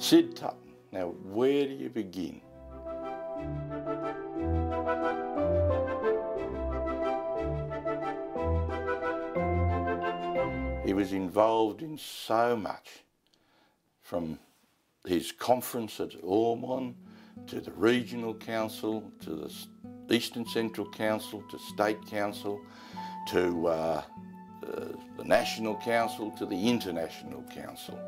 Syd Tutton. Now, where do you begin? He was involved in so much, from his conference at Ormond, to the Regional Council, to the Eastern Central Council, to State Council, to the National Council, to the International Council.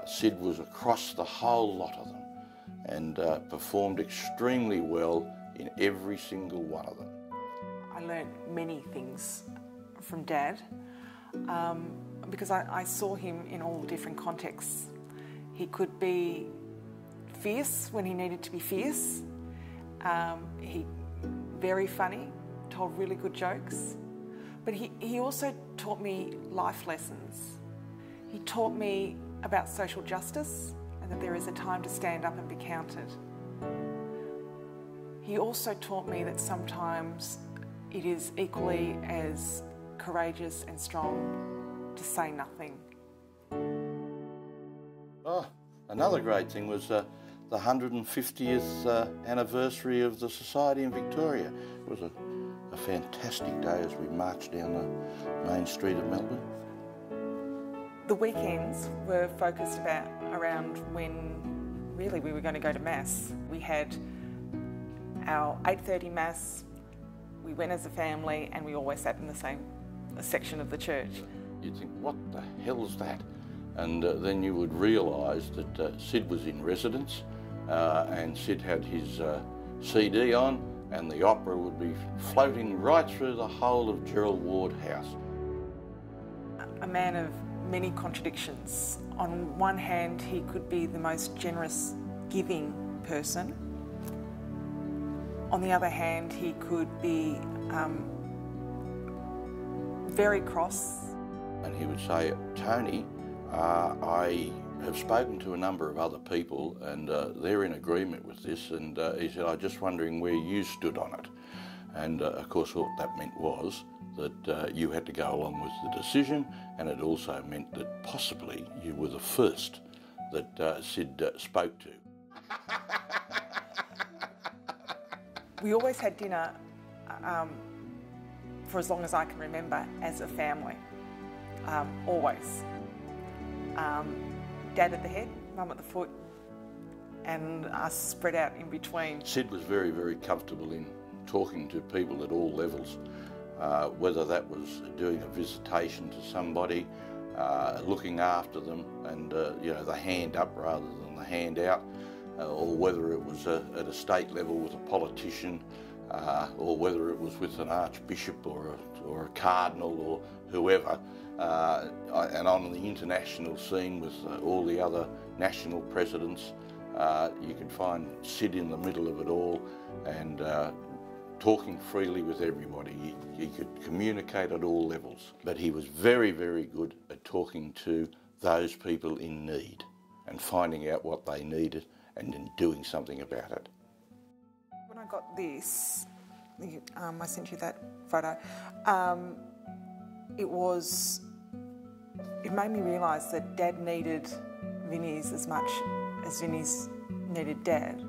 Syd was across the whole lot of them and performed extremely well in every single one of them. I learnt many things from Dad because I saw him in all different contexts. He could be fierce when he needed to be fierce. He very funny, told really good jokes. But he also taught me life lessons. He taught me about social justice and that there is a time to stand up and be counted. He also taught me that sometimes it is equally as courageous and strong to say nothing. Oh, another great thing was the 150th anniversary of the Society in Victoria. It was a fantastic day as we marched down the main street of Melbourne. The weekends were focused around when really we were going to go to Mass. We had our 8:30 Mass, we went as a family and we always sat in the same section of the church. You'd think, what the hell's that? And then you would realise that Syd was in residence and Syd had his CD on and the opera would be floating right through the whole of Gerald Ward House. A man of many contradictions. On one hand, he could be the most generous, giving person. On the other hand, he could be very cross. And he would say, Tony, I have spoken to a number of other people and they're in agreement with this, and he said, I'm just wondering where you stood on it. And of course what that meant was that you had to go along with the decision, and it also meant that possibly you were the first that Syd spoke to. We always had dinner for as long as I can remember as a family, always. Dad at the head, Mum at the foot, and us spread out in between. Syd was very, very comfortable in talking to people at all levels, whether that was doing a visitation to somebody, looking after them, and you know, the hand up rather than the hand out, or whether it was at a state level with a politician, or whether it was with an archbishop or a cardinal or whoever, and on the international scene with all the other national presidents. You could find Syd in the middle of it all and talking freely with everybody. He could communicate at all levels, but he was very, very good at talking to those people in need and finding out what they needed and then doing something about it. When I got this, I sent you that photo, it made me realise that Dad needed Vinnie's as much as Vinnie's needed Dad.